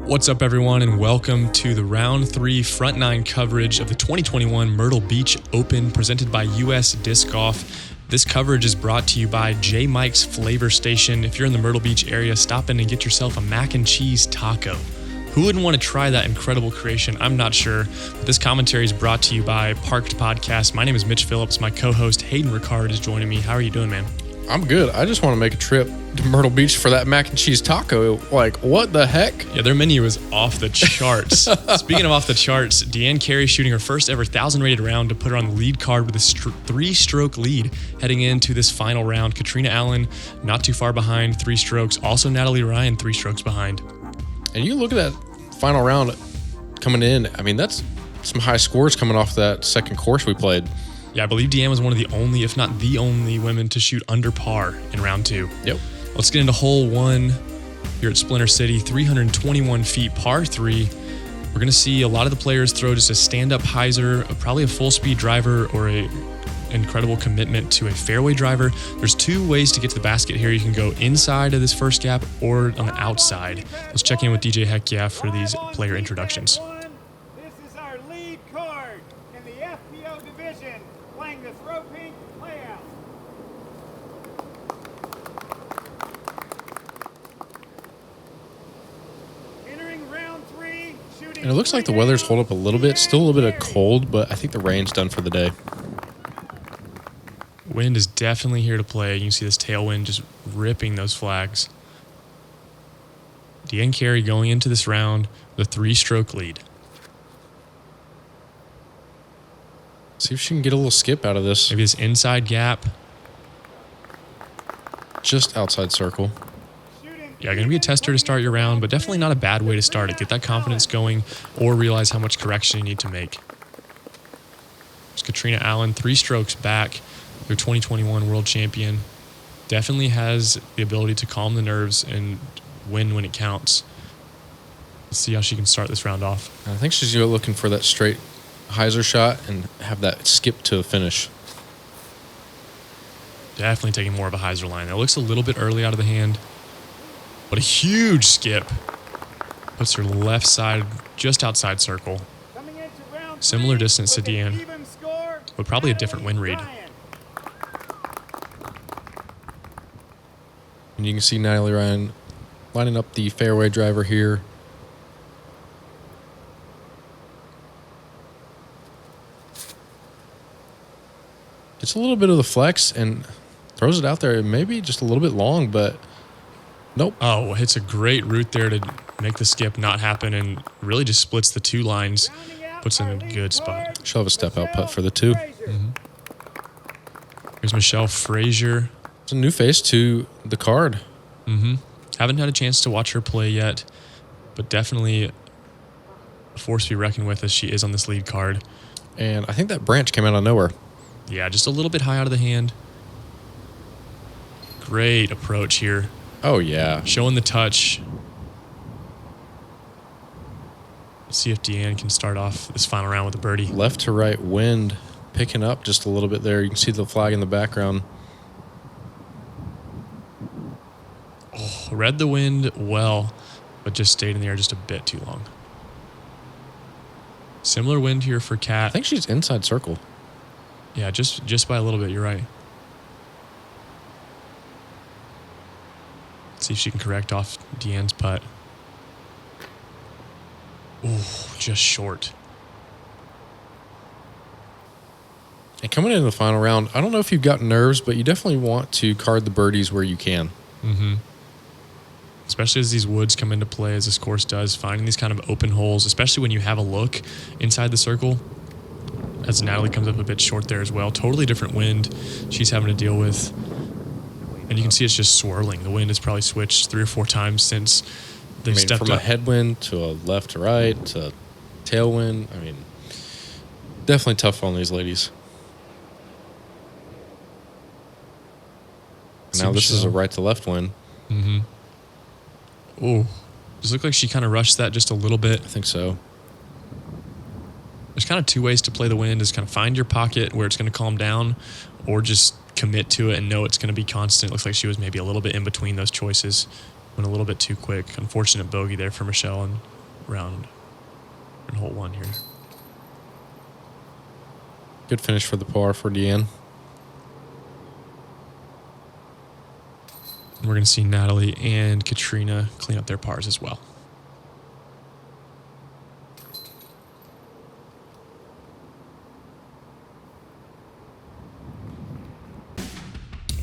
What's up, everyone, and welcome to the Round 3 Front 9 coverage of the 2021 Myrtle Beach Open presented by US Disc Golf. This coverage is brought to you by J. Mike's Flavor Station. If you're in the Myrtle Beach area, stop in and get yourself a mac and cheese taco. Who wouldn't want to try that incredible creation? I'm not sure. But this commentary is brought to you by Parked Podcast. My name is Mitch Phillips. My co-host Hayden Riccard is joining me. How are you doing, man? I'm good. I just want to make a trip to Myrtle Beach for that mac and cheese taco. Like, what the heck? Yeah, their menu is off the charts. Speaking of off the charts, Deann Carey shooting her first ever 1,000 rated round to put her on the lead card with a three-stroke lead heading into this final round. Catrina Allen not too far behind, 3 strokes. Also Natalie Ryan, 3 strokes behind. And you look at that final round coming in. I mean, that's some high scores coming off that second course we played. Yeah, I believe Deann was one of the only, if not the only, women to shoot under par in round 2. Yep. Let's get into hole 1 here at Splinter City, 321 feet, par 3. We're going to see a lot of the players throw just a stand-up hyzer, probably a full-speed driver, or a incredible commitment to a fairway driver. There's 2 ways to get to the basket here. You can go inside of this first gap or on the outside. Let's check in with DJ Heck Yeah for these player introductions. This is our lead card in the FPO division, playing the throw pink layout. Entering round 3, shooting. And it looks like the weather's hold up a little bit. Still a little bit of cold, but I think the rain's done for the day. Wind is definitely here to play. You can see this tailwind just ripping those flags. Deann Carey going into this round with a 3-stroke lead. See if she can get a little skip out of this. Maybe this inside gap. Just outside circle. Yeah, going to be a tester to start your round, but definitely not a bad way to start it. Get that confidence going or realize how much correction you need to make. There's Catrina Allen, 3 strokes back. Their 2021 world champion. Definitely has the ability to calm the nerves and win when it counts. Let's see how she can start this round off. I think she's looking for that straight hyzer shot and have that skip to a finish. Definitely taking more of a hyzer line. That looks a little bit early out of the hand, but a huge skip. Puts her left side just outside circle. Similar distance to Deann, but probably a different wind read. And you can see Natalie Ryan lining up the fairway driver here. Gets a little bit of the flex and throws it out there. Maybe just a little bit long, but nope. Oh, hits a great route there to make the skip not happen and really just splits the 2 lines. Puts in a good spot. She'll have a step-out putt for the 2. Mm-hmm. Here's Michelle Frazer. It's a new face to the card. Mm-hmm. Haven't had a chance to watch her play yet, but definitely a force to be reckoned with as she is on this lead card. And I think that branch came out of nowhere. Yeah, just a little bit high out of the hand. Great approach here. Oh, yeah. Showing the touch. Let's see if Deann can start off this final round with a birdie. Left to right wind picking up just a little bit there. You can see the flag in the background. Oh, read the wind well, but just stayed in the air just a bit too long. Similar wind here for Kat. I think she's inside circle. Yeah, just by a little bit, you're right. Let's see if she can correct off Deann's putt. Ooh, just short. And coming into the final round, I don't know if you've got nerves, but you definitely want to card the birdies where you can. Mm-hmm. Especially as these woods come into play, as this course does, finding these kind of open holes, especially when you have a look inside the circle. As Natalie comes up a bit short there as well. Totally different wind she's having to deal with. And you can see it's just swirling. The wind has probably switched 3 or 4 times since they stepped from up. A headwind to a left to right to tailwind. I mean, definitely tough on these ladies. Now this is a right to left wind. Mm-hmm. Oh, does it look like she kind of rushed that just a little bit? I think so. There's kind of 2 ways to play the wind, is kind of find your pocket where it's going to calm down, or just commit to it and know it's going to be constant. Looks like she was maybe a little bit in between those choices. Went a little bit too quick. Unfortunate bogey there for Michelle, and round in hole 1 here. Good finish for the par for Deann. We're going to see Natalie and Catrina clean up their pars as well.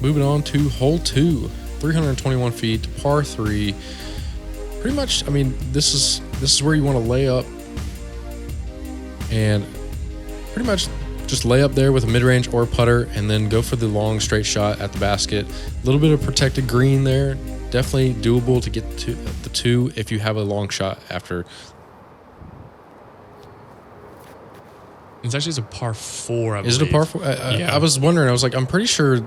Moving on to hole 2, 321 feet, par 3. Pretty much, I mean, this is where you want to lay up and pretty much just lay up there with a mid-range or putter and then go for the long straight shot at the basket. A little bit of protected green there. Definitely doable to get to the 2 if you have a long shot after. It's actually a par 4, I believe. Is it a par 4? Yeah. I was wondering. I was like, I'm pretty sure.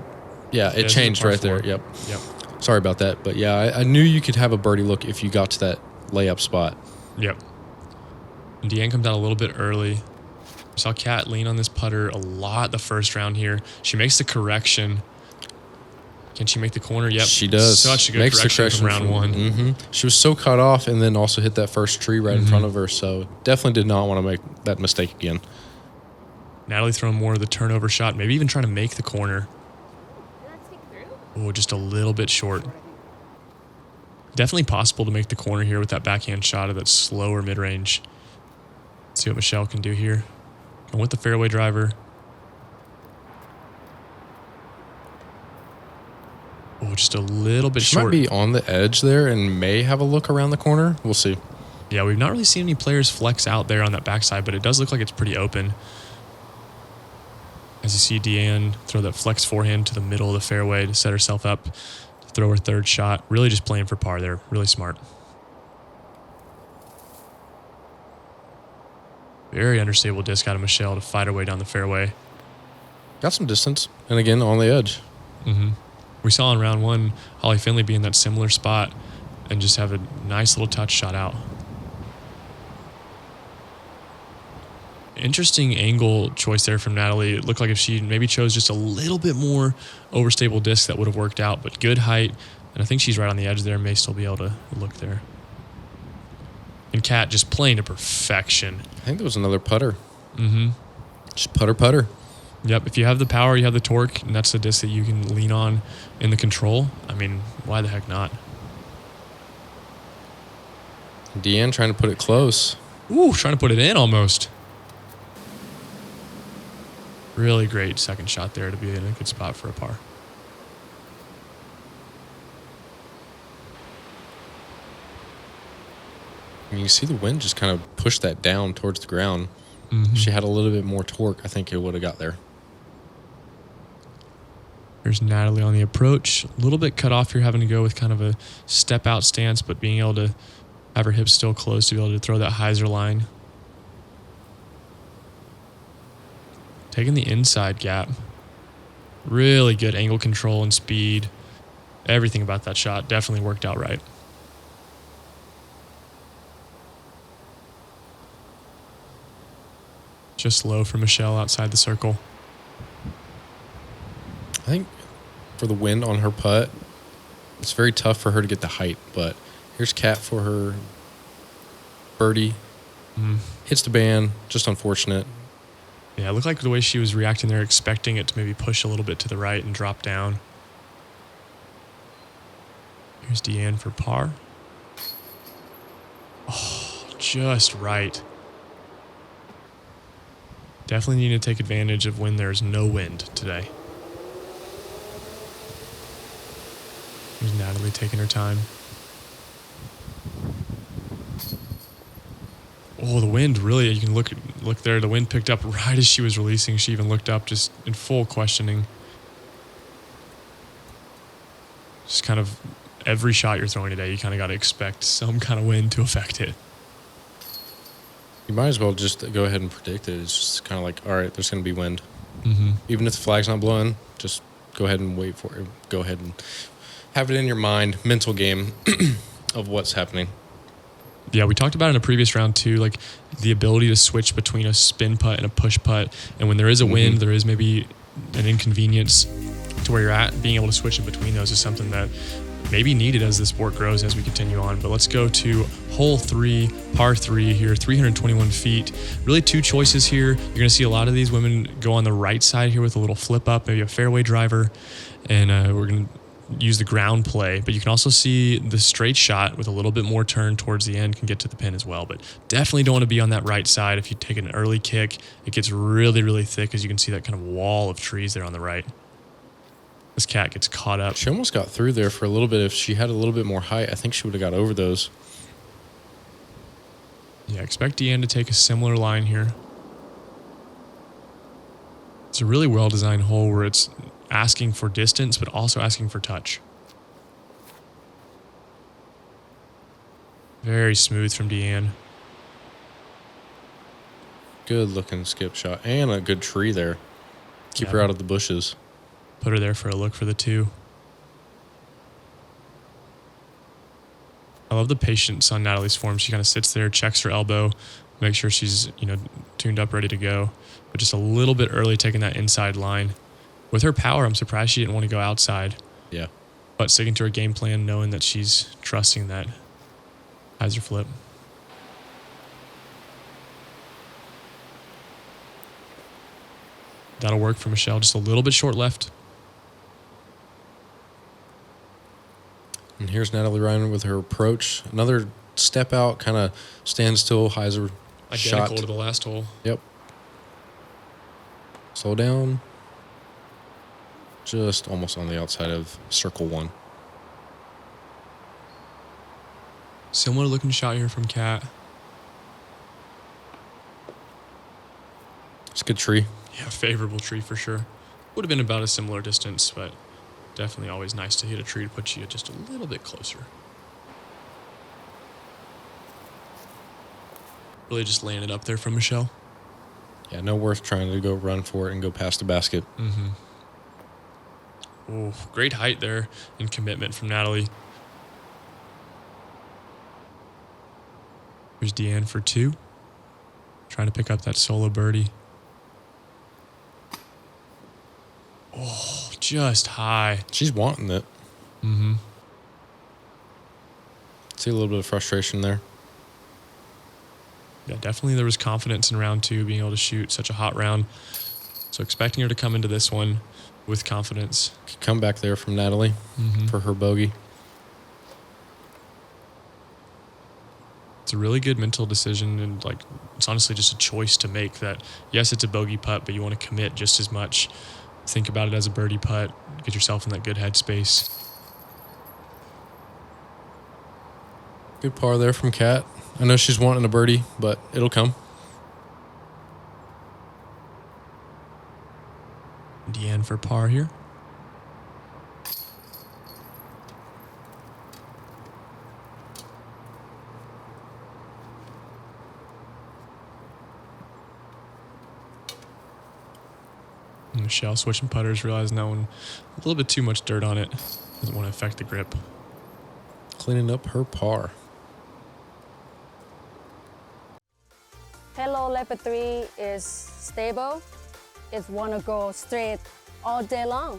Yeah, it It's a changed par right 4. there. Yep. Yep. Sorry about that. But yeah, I knew you could have a birdie look if you got to that layup spot. Yep. And Deann comes out a little bit early. We saw Kat lean on this putter a lot the first round here. She makes the correction. Can she make the corner? Yep. She does. Such a good Makes the correction from round 1. Mm-hmm. She was so caught off and then also hit that first tree right in front of her. So definitely did not want to make that mistake again. Natalie throwing more of the turnover shot, maybe even trying to make the corner. Oh, just a little bit short. Definitely possible to make the corner here with that backhand shot of that slower mid-range. Let's see what Michelle can do here. Going with the fairway driver. Oh, just a little bit She short. might be on the edge there and may have a look around the corner. We'll see. Yeah, we've not really seen any players flex out there on that backside, but it does look like it's pretty open. As you see Deann throw that flex forehand to the middle of the fairway to set herself up to throw her third shot. Really just playing for par there. Really smart. Very understable disc out of Michelle to fight her way down the fairway. Got some distance. And again, on the edge. Mm-hmm. We saw in round 1, Holly Finley be in that similar spot and just have a nice little touch shot out. Interesting angle choice there from Natalie. It looked like if she maybe chose just a little bit more overstable disc, that would have worked out, but good height. And I think she's right on the edge there, may still be able to look there. And Kat just playing to perfection. I think there was another putter. Mm-hmm. Just putter. Yep, if you have the power, you have the torque, and that's the disc that you can lean on in the control. I mean, why the heck not? Deann trying to put it close. Ooh, trying to put it in almost. Really great second shot there to be in a good spot for a par. And you see the wind just kind of push that down towards the ground. Mm-hmm. If she had a little bit more torque, I think it would have got there. Here's Natalie on the approach. A little bit cut off here, having to go with kind of a step out stance, but being able to have her hips still close to be able to throw that hyzer line. Taking the inside gap. Really good angle control and speed. Everything about that shot definitely worked out right. Just low for Michelle outside the circle. I think for the wind on her putt, it's very tough for her to get the height, but here's Kat for her birdie. Hits the band, just unfortunate. Yeah, it looked like the way she was reacting there, expecting it to maybe push a little bit to the right and drop down. Here's Deann for par. Oh, just right. Definitely need to take advantage of when there's no wind today. Here's Natalie taking her time. Oh, the wind really, you can look there. The wind picked up right as she was releasing. She even looked up just in full questioning. Just kind of every shot you're throwing today, you kind of got to expect some kind of wind to affect it. You might as well just go ahead and predict it. It's just kind of like, all right, there's going to be wind. Mm-hmm. Even if the flag's not blowing, just go ahead and wait for it. Go ahead and have it in your mind, mental game of what's happening. Yeah, we talked about in a previous round too, like the ability to switch between a spin putt and a push putt. And when there is a wind, there is maybe an inconvenience to where you're at. Being able to switch in between those is something that maybe needed as the sport grows as we continue on. But let's go to hole 3, par 3 here, 321 feet. Really 2 choices here. You're going to see a lot of these women go on the right side here with a little flip up, maybe a fairway driver. And we're going to use the ground play, but you can also see the straight shot with a little bit more turn towards the end can get to the pin as well. But definitely don't want to be on that right side. If you take an early kick, it gets really, really thick, as you can see that kind of wall of trees there on the right. This cat gets caught up. She almost got through there for a little bit. If she had a little bit more height, I think she would have got over those. Yeah, expect Deann to take a similar line here. It's a really well-designed hole where it's asking for distance, but also asking for touch. Very smooth from Deann. Good looking skip shot and a good tree there. Keep her out of the bushes. Put her there for a look for the 2. I love the patience on Natalie's form. She kind of sits there, checks her elbow, makes sure she's, tuned up, ready to go. But just a little bit early taking that inside line. With her power, I'm surprised she didn't want to go outside. Yeah. But sticking to her game plan, knowing that she's trusting that hyzer flip. That'll work for Michelle. Just a little bit short left. And here's Natalie Ryan with her approach. Another step out, kind of stand still, hyzer shot. Identical to the last hole. Yep. Slow down. Just almost on the outside of circle 1. Similar looking shot here from Kat. It's a good tree. Yeah, favorable tree for sure. Would have been about a similar distance, but definitely always nice to hit a tree to put you just a little bit closer. Really just laying it up there from Michelle. Yeah, no worth trying to go run for it and go past the basket. Mm-hmm. Oh, great height there and commitment from Natalie. Here's Deann for 2. Trying to pick up that solo birdie. Oh, just high. She's wanting it. Mm-hmm. See a little bit of frustration there. Yeah, definitely there was confidence in round 2, being able to shoot such a hot round. So expecting her to come into this one with confidence. Come back there from Natalie for her bogey. It's a really good mental decision, and it's honestly just a choice to make that, yes, it's a bogey putt, but you want to commit just as much. Think about it as a birdie putt. Get yourself in that good headspace. Good par there from Kat. I know she's wanting a birdie, but it'll come. Deann for par here. And Michelle switching putters, realizing that one a little bit too much dirt on it. Doesn't want to affect the grip. Cleaning up her par. Hello Leopard 3 is stable. It's want to go straight all day long.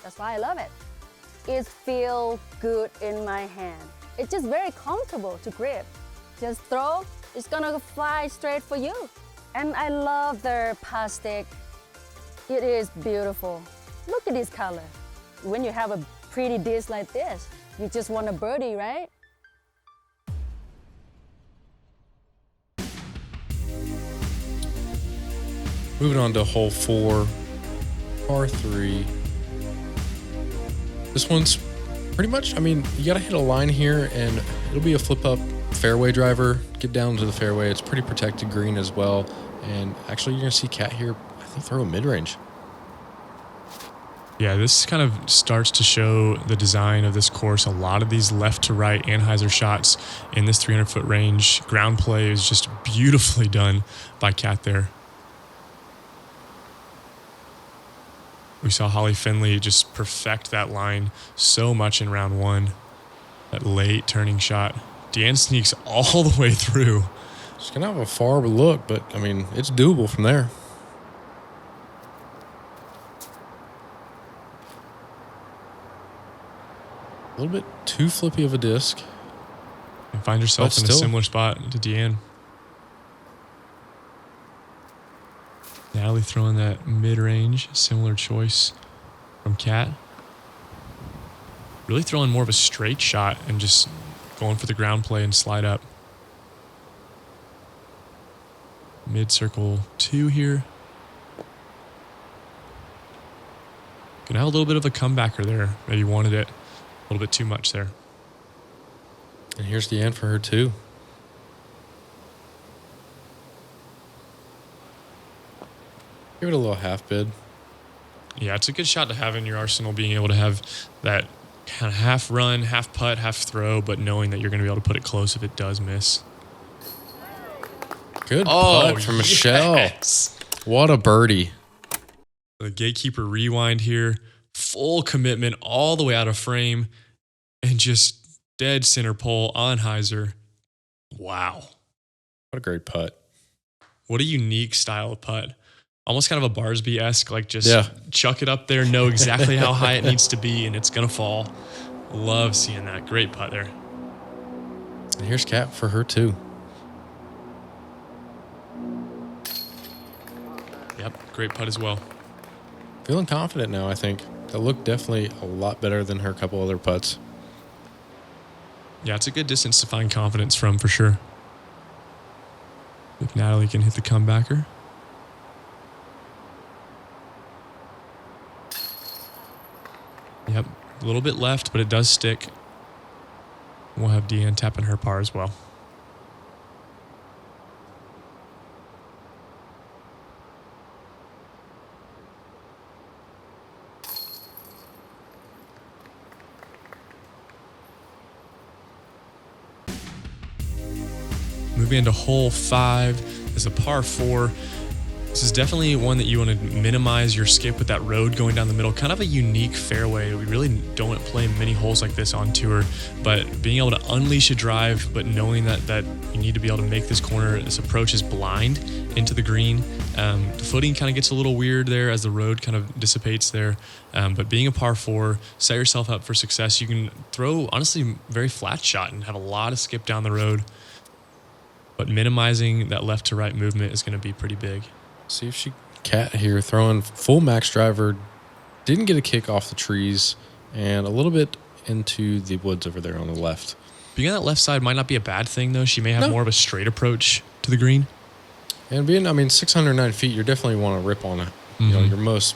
That's why I love it. It feels good in my hand. It's just very comfortable to grip. Just throw, it's gonna fly straight for you. And I love their plastic. It is beautiful. Look at this color. When you have a pretty disc like this, you just want a birdie, right? Moving on to hole 4, par 3. This one's pretty much, you got to hit a line here, and it'll be a flip-up fairway driver. Get down to the fairway. It's pretty protected green as well. And actually, you're going to see Kat here, I think, throw a mid-range. Yeah, this kind of starts to show the design of this course. A lot of these left to right anhyzer shots in this 300-foot range. Ground play is just beautifully done by Kat there. We saw Holly Finley just perfect that line so much in round 1. That late turning shot. Deann sneaks all the way through. She's going to have a far look, but, it's doable from there. A little bit too flippy of a disc. And find yourself But in a still- similar spot to Deann. Natalie throwing that mid-range, similar choice from Cat. Really throwing more of a straight shot and just going for the ground play and slide up. Mid-circle 2 here. Gonna have a little bit of a comebacker there. Maybe wanted it a little bit too much there. And here's Deann for her too. Give it a little half bid. Yeah, it's a good shot to have in your arsenal, being able to have that kind of half run, half putt, half throw, but knowing that you're going to be able to put it close if it does miss. Good putt from Michelle. Yes. What a birdie. The Gatekeeper rewind here. Full commitment all the way out of frame and just dead center pole on hyzer. Wow. What a great putt. What a unique style of putt. Almost kind of a Barsby-esque, like just Yeah. chuck it up there, know exactly how high it needs to be, and it's going to fall. Love seeing that. Great putt there. And here's Cat for her too. Yep, great putt as well. Feeling confident now, I think. That looked definitely a lot better than her couple other putts. Yeah, it's a good distance to find confidence from for sure. If Natalie can hit the comebacker. Yep, a little bit left, but it does stick. We'll have Deann tapping her par as well. Moving into hole 5 is a par 4. This is definitely one that you want to minimize your skip with that road going down the middle. Kind of a unique fairway. We really don't play many holes like this on tour, but being able to unleash a drive, but knowing that you need to be able to make this corner, this approach is blind into the green. The footing kind of gets a little weird there as the road kind of dissipates there. But being a par 4, set yourself up for success. You can throw, honestly, very flat shot and have a lot of skip down the road. But minimizing that left to right movement is going to be pretty big. See if she Cat here throwing full max driver. Didn't get a kick off the trees and a little bit into the woods over there on the left. Being on that left side might not be a bad thing, though. She may have more of a straight approach to the green. And being, 609 feet, you definitely want to rip on it. You know, your most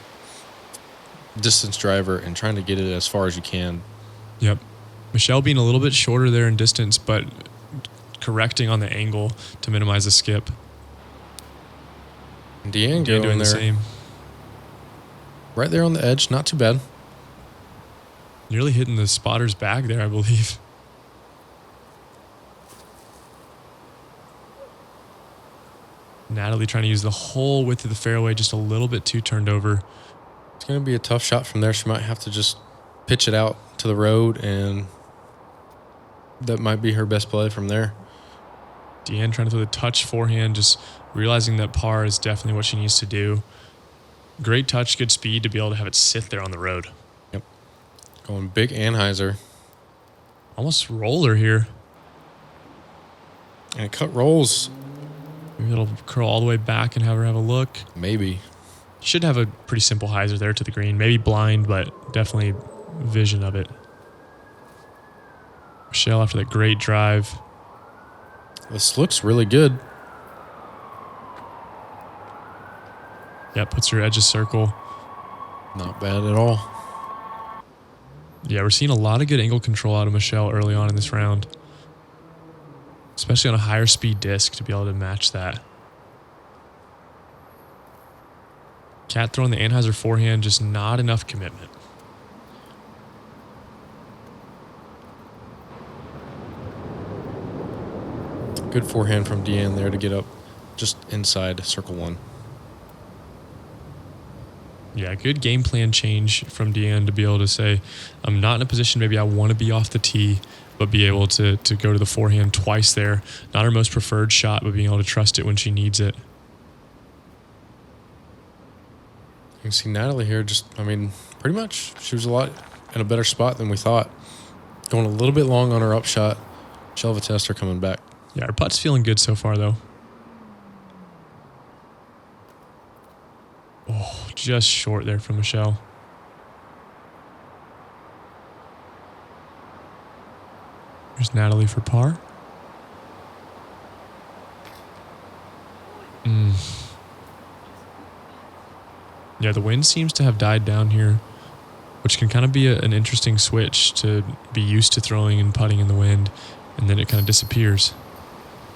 distance driver and trying to get it as far as you can. Yep. Michelle being a little bit shorter there in distance, but correcting on the angle to minimize the skip. And Deann doing going the there. same. Right there on the edge, not too bad. Nearly hitting the spotter's bag there, I believe. Natalie trying to use the whole width of the fairway, just a little bit too turned over. It's going to be a tough shot from there. She might have to just pitch it out to the road, and that might be her best play from there. Deann trying to throw the touch forehand, just realizing that par is definitely what she needs to do. Great touch, good speed to be able to have it sit there on the road. Yep. Going big Anheuser. Almost roller here. And it cut rolls. Maybe it'll curl all the way back and have her have a look. Maybe. Should have a pretty simple hyzer there to the green. Maybe blind, but definitely vision of it. Michelle after that great drive. This looks really good. Yeah, puts her edge of circle. Not bad at all. Yeah, we're seeing a lot of good angle control out of Michelle early on in this round. Especially on a higher speed disc to be able to match that. Cat throwing the Anheuser forehand, just not enough commitment. Good forehand from Deann there to get up just inside circle 1. Yeah, good game plan change from Deann to be able to say, I'm not in a position maybe I want to be off the tee, but be able to go to the forehand twice there. Not her most preferred shot, but being able to trust it when she needs it. You can see Natalie here just, pretty much she was a lot in a better spot than we thought. Going a little bit long on her upshot. She'll have a tester coming back. Yeah, her putt's feeling good so far, though. Oh, just short there from Michelle. There's Natalie for par. Yeah, the wind seems to have died down here, which can kind of be an interesting switch to be used to throwing and putting in the wind, and then it kind of disappears.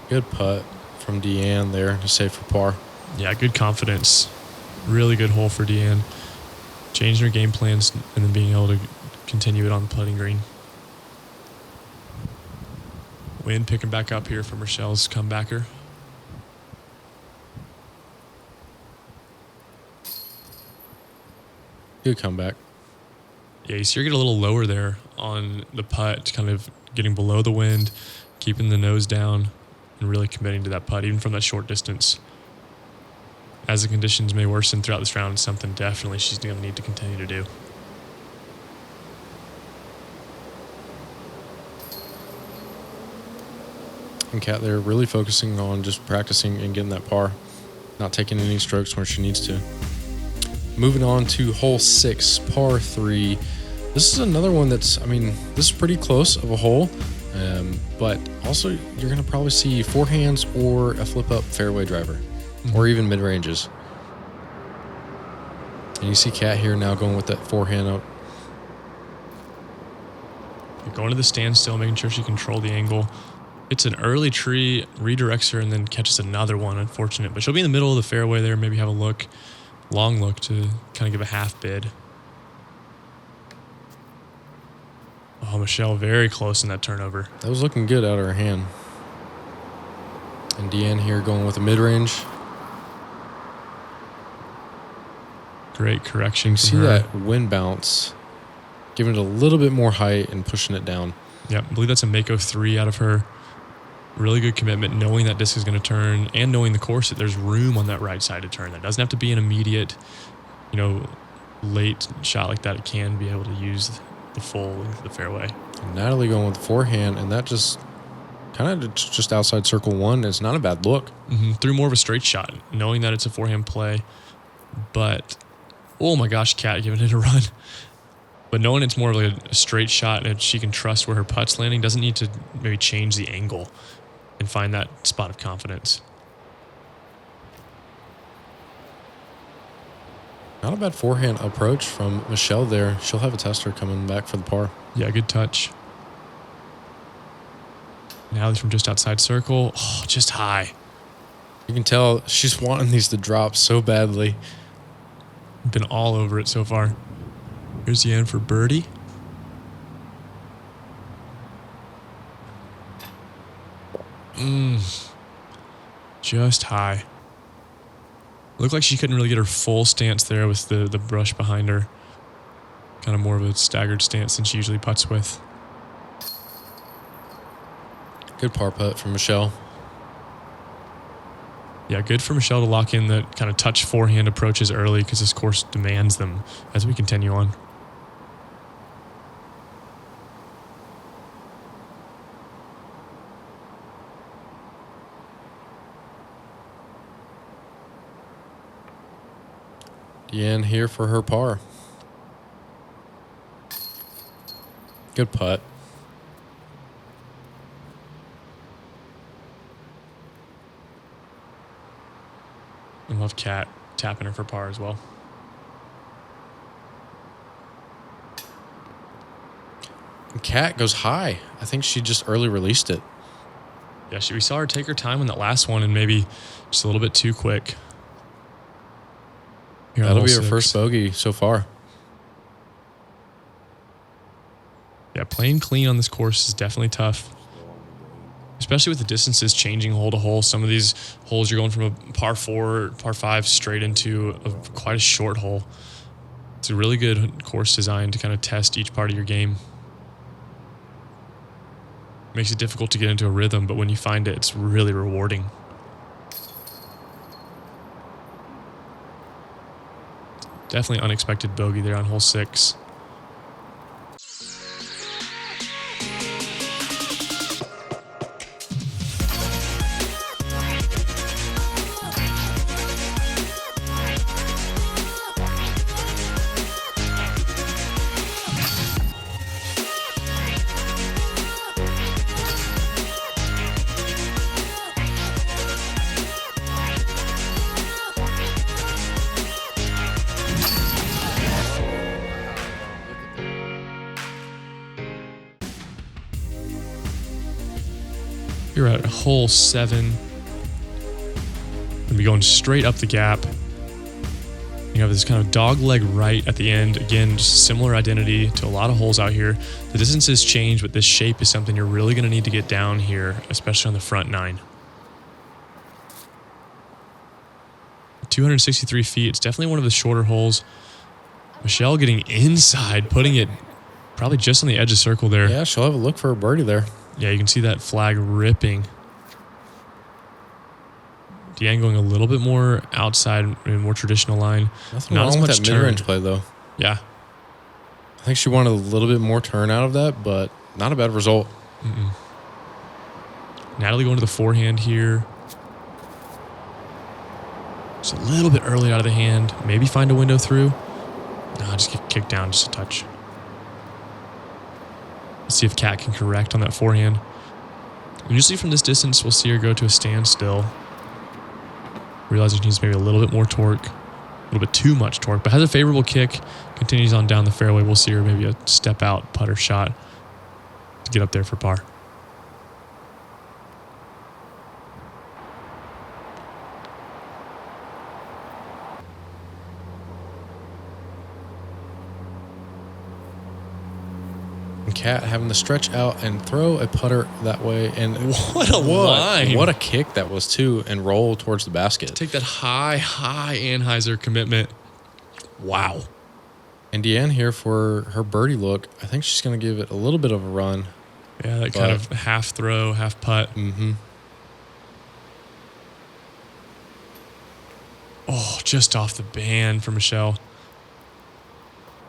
Good putt from Deann there to save for par. Yeah, good confidence. Really good hole for Deann. Changing her game plans and then being able to continue it on the putting green. Wind picking back up here for Michelle's comebacker. Good comeback. Yeah, you see her get a little lower there on the putt, kind of getting below the wind, keeping the nose down, and really committing to that putt, even from that short distance. As the conditions may worsen throughout this round, it's something definitely she's going to need to continue to do. And Kat there really focusing on just practicing and getting that par, not taking any strokes where she needs to. Moving on to hole 6, par 3. This is another one that's, this is pretty close of a hole, but also you're going to probably see forehands or a flip-up fairway driver, or even mid-ranges. And you see Kat here now going with that forehand up. You're going to the standstill, making sure she controls the angle. It's an early tree, redirects her, and then catches another one, unfortunate. But she'll be in the middle of the fairway there, maybe have a look. Long look to kind of give a half bid. Oh, Michelle very close in that turnover. That was looking good out of her hand. And Deann here going with a mid-range. Great correction. You see that wind bounce, giving it a little bit more height and pushing it down. Yeah, I believe that's a Mako 3 out of her. Really good commitment, knowing that disc is going to turn and knowing the course that there's room on that right side to turn. That doesn't have to be an immediate, late shot like that. It can be able to use the full length of the fairway. And Natalie going with the forehand, and that just kind of just outside circle 1. It's not a bad look. Threw more of a straight shot, knowing that it's a forehand play. But, oh my gosh, Kat giving it a run. But knowing it's more of like a straight shot and she can trust where her putt's landing, doesn't need to maybe change the angle and find that spot of confidence. Not a bad forehand approach from Michelle there. She'll have a tester coming back for the par. Yeah, good touch. Now from just outside circle. Oh, just high. You can tell she's wanting these to drop so badly. Been all over it so far. Here's the end for birdie. Just high. Looked like she couldn't really get her full stance there with the brush behind her. Kind of more of a staggered stance than she usually putts with. Good par putt from Michelle. Yeah, good for Michelle to lock in the kind of touch forehand approaches early because this course demands them as we continue on. Deann here for her par. Good putt. I love Kat tapping her for par as well. Kat goes high. I think she just early released it. Yeah, we saw her take her time on that last one and maybe just a little bit too quick. Here That'll be her first bogey so far. Yeah, playing clean on this course is definitely tough. Especially with the distances changing hole to hole. Some of these holes you're going from a par 4, par 5 straight into quite a short hole. It's a really good course design to kind of test each part of your game. Makes it difficult to get into a rhythm, but when you find it, it's really rewarding. Definitely unexpected bogey there on hole 6. here at hole 7. Gonna be going straight up the gap. You have this kind of dog leg right at the end. Again, just a similar identity to a lot of holes out here. The distances change, but this shape is something you're really gonna need to get down here, especially on the front 9. 263 feet. It's definitely one of the shorter holes. Michelle getting inside, putting it probably just on the edge of circle there. Yeah, she'll have a look for a birdie there. Yeah, you can see that flag ripping. Deann going a little bit more outside, more traditional line. Nothing wrong with that mid-range play, though. Yeah. I think she wanted a little bit more turn out of that, but not a bad result. Natalie going to the forehand here. Just a little bit early out of the hand. Maybe find a window through. No, just get kicked down just a touch. Let's see if Cat can correct on that forehand. Usually from this distance, we'll see her go to a standstill. Realizing she needs maybe a little bit more torque. A little bit too much torque, but has a favorable kick. Continues on down the fairway. We'll see her maybe a step out putter shot to get up there for par. Cat having to stretch out and throw a putter that way. And what a line. What a kick that was, too, and roll towards the basket. Take that high Anheuser commitment. Wow. And Deann here for her birdie look. I think she's going to give it a little bit of a run. Yeah, that kind of half throw, half putt. Oh, just off the band for Michelle.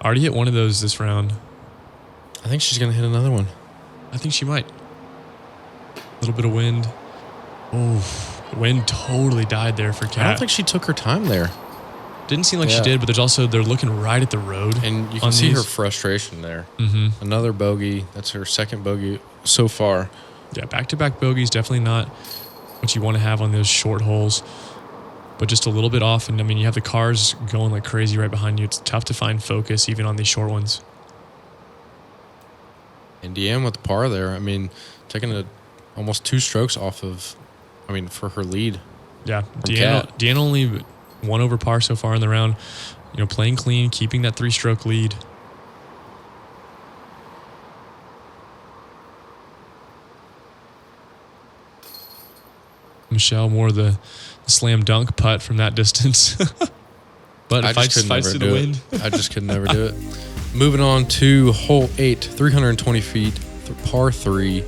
Already hit one of those this round. I think she's going to hit another one. I think she might. A little bit of wind. Oh, the wind totally died there for Cat. I don't think she took her time there. Didn't seem like she did, but there's also, they're looking right at the road. And you can see her frustration there. Another bogey. That's her second bogey so far. Yeah, back-to-back bogeys, definitely not what you want to have on those short holes. But just a little bit off. And, I mean, you have the cars going like crazy right behind you. It's tough to find focus even on these short ones. And Deann with the par there. I mean, taking almost 2 strokes off of, for her lead. Yeah, Deann only 1 over par so far in the round. You know, playing clean, keeping that 3-stroke lead. Michelle more the slam dunk putt from that distance. But fights to the wind. I just could never do it. Moving on to hole 8, 320 feet, par 3.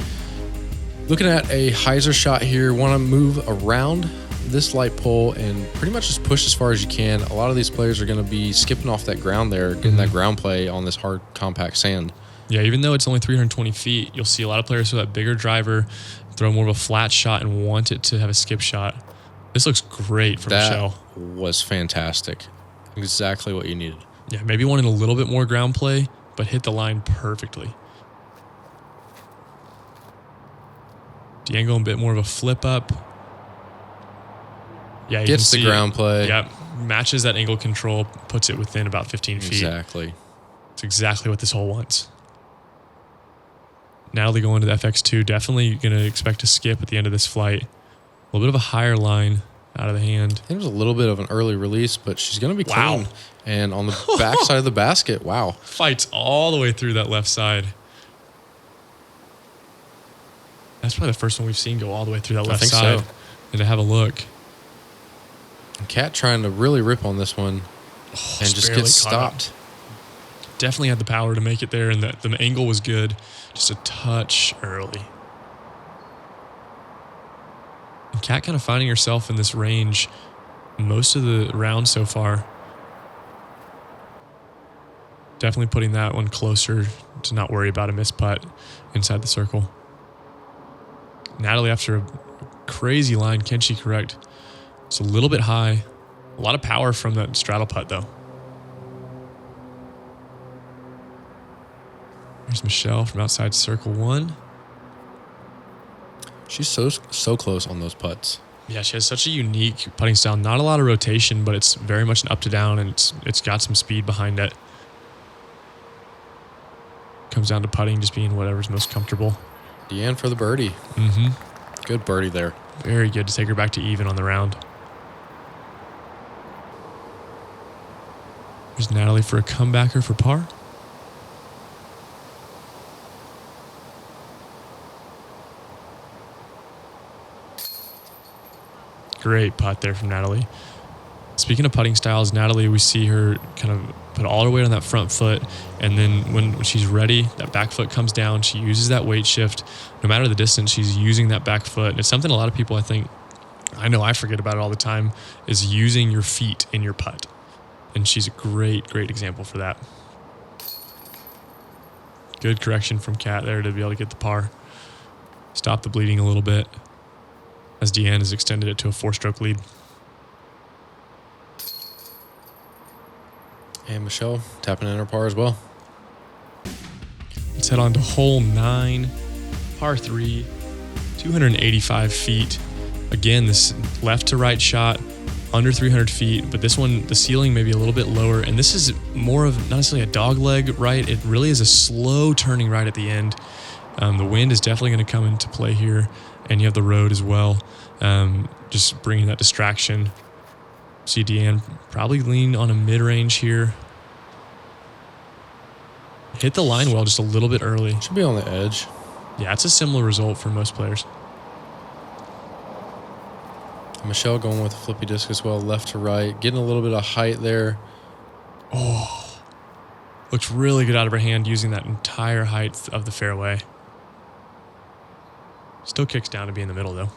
Looking at a hyzer shot here. Want to move around this light pole and pretty much just push as far as you can. A lot of these players are going to be skipping off that ground there, getting that ground play on this hard, compact sand. Yeah, even though it's only 320 feet, you'll see a lot of players throw that bigger driver, throw more of a flat shot, and want it to have a skip shot. This looks great for Michelle. That was fantastic. Exactly what you needed. Yeah, maybe wanted a little bit more ground play, but hit the line perfectly. Deann going a bit more of a flip up. Yeah, you gets the ground play. Yeah, matches that angle control, puts it within about 15 feet. Exactly. It's exactly what this hole wants. Natalie going to the FX2, definitely going to expect to skip at the end of this flight. A little bit of a higher line out of the hand. I think it was a little bit of an early release, but she's going to be clean. And on the back side of the basket, wow. Fights all the way through that left side. That's probably the first one we've seen go all the way through that left side. So. And to have a look. And Cat trying to really rip on this one and just get stopped. Definitely had the power to make it there, and the angle was good. Just a touch early. And Cat kind of finding herself in this range most of the round so far. Definitely putting that one closer to not worry about a missed putt inside the circle. Natalie, after a crazy line, can she correct? It's a little bit high. A lot of power from that straddle putt, though. There's Michelle from outside circle 1. She's so close on those putts. Yeah, she has such a unique putting style. Not a lot of rotation, but it's very much an up to down, and it's got some speed behind it. Comes down to putting, just being whatever's most comfortable. Deann for the birdie. Good birdie there. Very good to take her back to even on the round. There's Natalie for a comebacker for par. Great putt there from Natalie. Speaking of putting styles, Natalie, we see her kind of put all her weight on that front foot, and then when she's ready, that back foot comes down. She uses that weight shift. No matter the distance, she's using that back foot. And it's something a lot of people, I know I forget about it all the time, is using your feet in your putt. And she's a great, great example for that. Good correction from Kat there to be able to get the par. Stop the bleeding a little bit as Deann has extended it to a 4-stroke lead. And Michelle tapping in her par as well. Let's head on to hole 9, par 3, 285 feet. Again, this left to right shot, under 300 feet, but this one, the ceiling may be a little bit lower, and this is more of not necessarily a dog leg right. It really is a slow turning right at the end. The wind is definitely going to come into play here, and you have the road as well, just bringing that distraction. See Deann probably lean on a mid-range here. Hit the line well just a little bit early. Should be on the edge. Yeah, it's a similar result for most players. Michelle going with a flippy disc as well, left to right, getting a little bit of height there. Oh, looks really good out of her hand using that entire height of the fairway. Still kicks down to be in the middle though.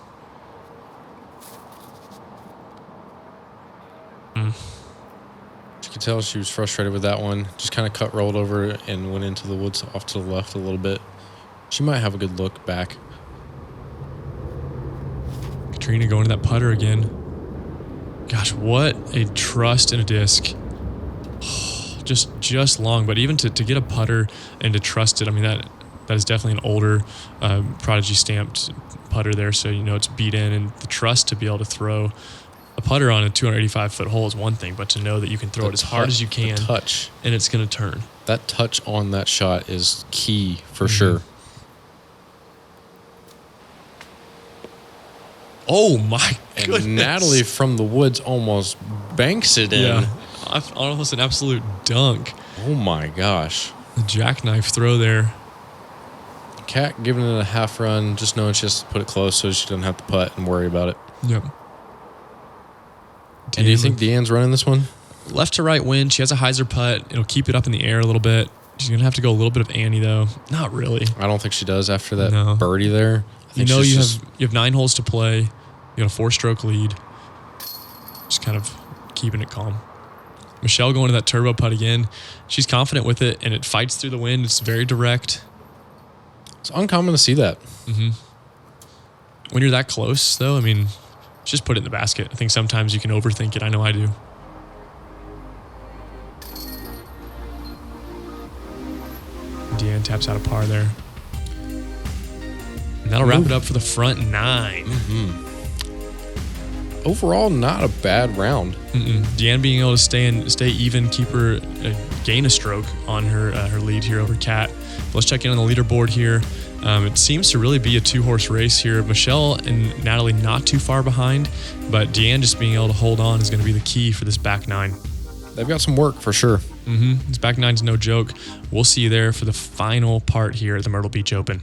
You could tell she was frustrated with that one. Just kind of cut, rolled over, and went into the woods off to the left a little bit. She might have a good look back. Catrina going to that putter again. Gosh, what a trust in a disc. Just long, but even to get a putter and to trust it, I mean, that is definitely an older Prodigy stamped putter there, so you know it's beat in, and the trust to be able to throw a putter on a 285-foot hole is one thing, but to know that you can throw it as hard as you can, the touch, and it's going to turn. That touch on that shot is key for sure. Oh my goodness. And Natalie from the woods almost banks it in. Yeah, almost an absolute dunk. Oh my gosh. The jackknife throw there. Kat giving it a half run, just knowing she has to put it close so she doesn't have to putt and worry about it. Yep. And do you think Deann's running this one? Left to right wind. She has a hyzer putt. It'll keep it up in the air a little bit. She's going to have to go a little bit of Annie, though. Not really. I don't think she does after that birdie there. You know you have 9 holes to play. You got a 4-stroke lead. Just kind of keeping it calm. Michelle going to that turbo putt again. She's confident with it, and it fights through the wind. It's very direct. It's uncommon to see that. Mm-hmm. When you're that close, though, I mean, just put it in the basket. I think sometimes you can overthink it. I know I do. Deann taps out a par there. And that'll wrap it up for the front 9. Mm-hmm. Overall, not a bad round. Deann being able to stay even, keep her gain a stroke on her lead here over Kat. Let's check in on the leaderboard here. It seems to really be a 2-horse race here. Michelle and Natalie not too far behind, but Deann just being able to hold on is going to be the key for this back 9. They've got some work for sure. This back 9's no joke. We'll see you there for the final part here at the Myrtle Beach Open.